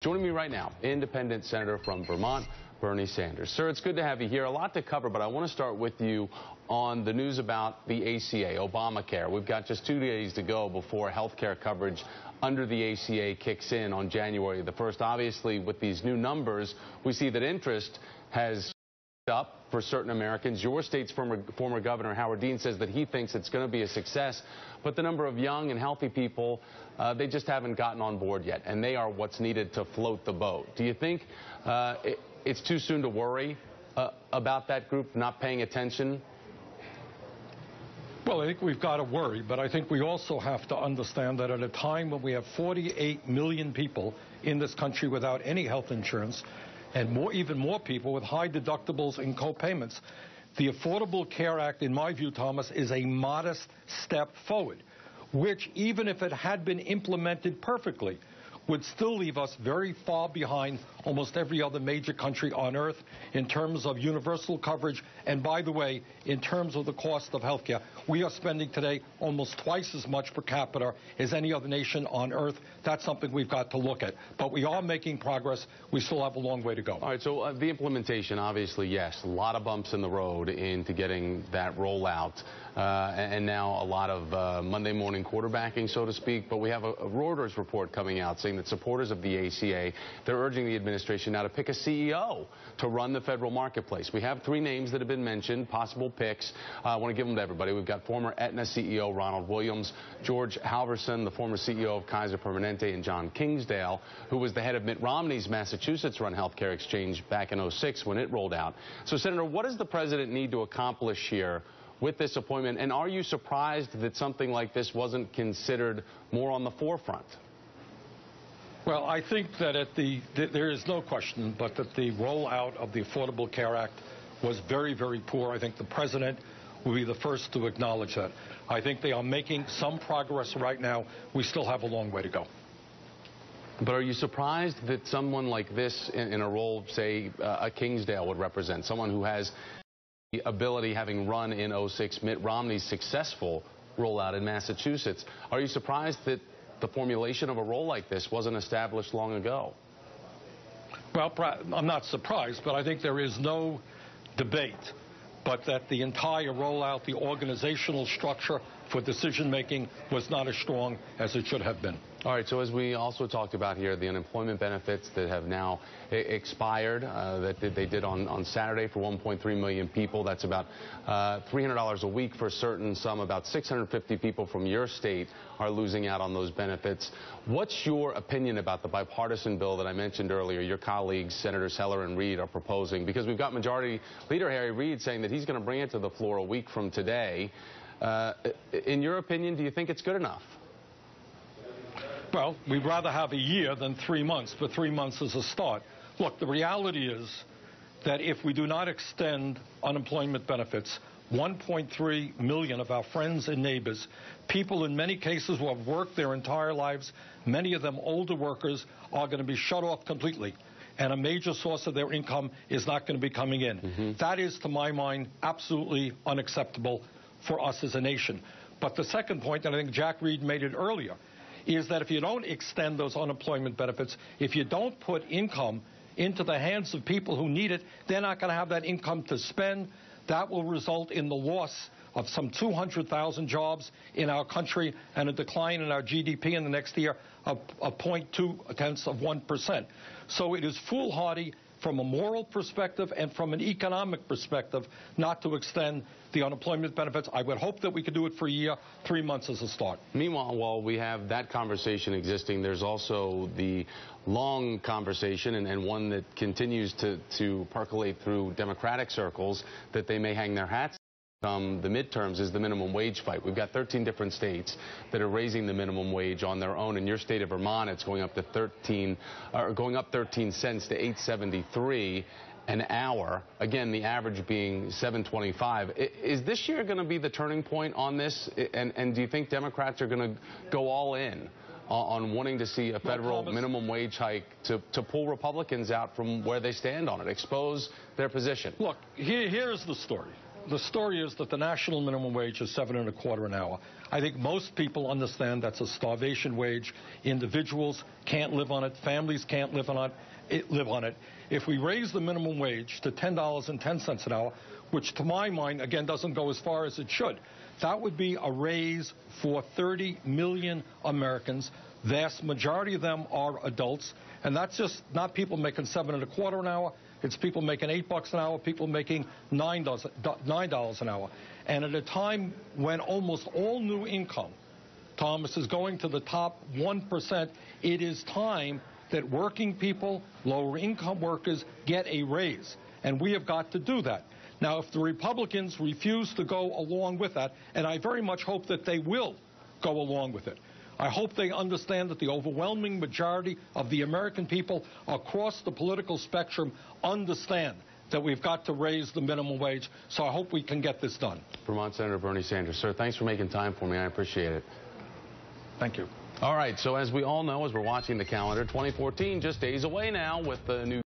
Joining me right now, independent senator from Vermont, Bernie Sanders. Sir, it's good to have you here. A lot to cover, but I want to start with you on the news about the ACA, Obamacare. We've got just 2 days to go before health care coverage under the ACA kicks in on January the 1st. Obviously, with these new numbers, we see that interest has up for certain Americans. Your state's former governor, Howard Dean, says that he thinks it's going to be a success, but the number of young and healthy people, they just haven't gotten on board yet, and they are what's needed to float the boat. Do you think it's too soon to worry about that group not paying attention? Well, I think we've got to worry, but I think we also have to understand that at a time when we have 48 million people in this country without any health insurance, and even more people with high deductibles and co-payments, the Affordable Care Act, in my view, Thomas, is a modest step forward, which, even if it had been implemented perfectly, would still leave us very far behind almost every other major country on earth in terms of universal coverage. And by the way, in terms of the cost of health care, we are spending today almost twice as much per capita as any other nation on earth. That's something we've got to look at. But we are making progress. We still have a long way to go. All right, so the implementation, obviously, yes, a lot of bumps in the road into getting that rollout. And now a lot of Monday morning quarterbacking, so to speak. But we have a Reuters report coming out saying that supporters of the ACA, they're urging the administration now to pick a CEO to run the federal marketplace. We have 3 names that have been mentioned, possible picks. I want to give them to everybody. We've got former Aetna CEO Ronald Williams, George Halverson, the former CEO of Kaiser Permanente, and John Kingsdale, who was the head of Mitt Romney's Massachusetts-run healthcare exchange back in '06 when it rolled out. So, Senator, what does the president need to accomplish here with this appointment? And are you surprised that something like this wasn't considered more on the forefront? Well, I think that there is no question but that the rollout of the Affordable Care Act was very, very poor. I think the president will be the first to acknowledge that. I think they are making some progress right now. We still have a long way to go. But are you surprised that someone like this in a role, say, a Kingsdale would represent, someone who has the ability, having run in '06 Mitt Romney's successful rollout in Massachusetts, are you surprised that the formulation of a role like this wasn't established long ago? Well, I'm not surprised, but I think there is no debate but that the entire rollout, the organizational structure for decision-making was not as strong as it should have been. All right, so as we also talked about here, the unemployment benefits that have now expired, that they did on Saturday for 1.3 million people. That's about $300 a week for certain. Some, about 650 people from your state, are losing out on those benefits. What's your opinion about the bipartisan bill that I mentioned earlier? Your colleagues, Senators Heller and Reid, are proposing, because we've got Majority Leader Harry Reid saying that he's going to bring it to the floor a week from today. In your opinion, do you think it's good enough? Well, we'd rather have a year than 3 months, but 3 months is a start. Look, the reality is that if we do not extend unemployment benefits, 1.3 million of our friends and neighbors, people in many cases who have worked their entire lives, many of them older workers, are going to be shut off completely. And a major source of their income is not going to be coming in. That is, to my mind, absolutely unacceptable for us as a nation. But the second point, and I think Jack Reed made it earlier, is that if you don't extend those unemployment benefits, if you don't put income into the hands of people who need it, they're not going to have that income to spend. That will result in the loss of some 200,000 jobs in our country and a decline in our GDP in the next year of 0.2%. So it is foolhardy from a moral perspective and from an economic perspective not to extend the unemployment benefits. I would hope that we could do it for a year. 3 months is a start. Meanwhile, while we have that conversation existing, there's also the long conversation, and one that continues to percolate through Democratic circles, that they may hang their hats the midterms, is the minimum wage fight. We've got 13 different states that are raising the minimum wage on their own. In your state of Vermont, it's going up to 13 cents to $8.73 an hour. Again, the average being $7.25. Is this year going to be the turning point on this? And do you think Democrats are going to go all in on wanting to see a federal minimum wage hike to pull Republicans out from where they stand on it, expose their position? Look, here's the story. the story is that the national minimum wage is $7.25 an hour. I think most people understand that's a starvation wage. Individuals can't live on it. Families can't live on it. If we raise the minimum wage to $10.10 an hour, which to my mind, again, doesn't go as far as it should, that would be a raise for 30 million Americans. Vast majority of them are adults, and that's just not people making $7.25 an hour. It's people making $8 an hour, people making $9 an hour. And at a time when almost all new income, Thomas, is going to the top 1%, it is time that working people, lower income workers, get a raise. And we have got to do that. Now, if the Republicans refuse to go along with that, and I very much hope that they will go along with it, I hope they understand that the overwhelming majority of the American people across the political spectrum understand that we've got to raise the minimum wage. So I hope we can get this done. Vermont Senator Bernie Sanders. Sir, thanks for making time for me. I appreciate it. Thank you. All right, so as we all know, as we're watching the calendar, 2014 just days away now with the new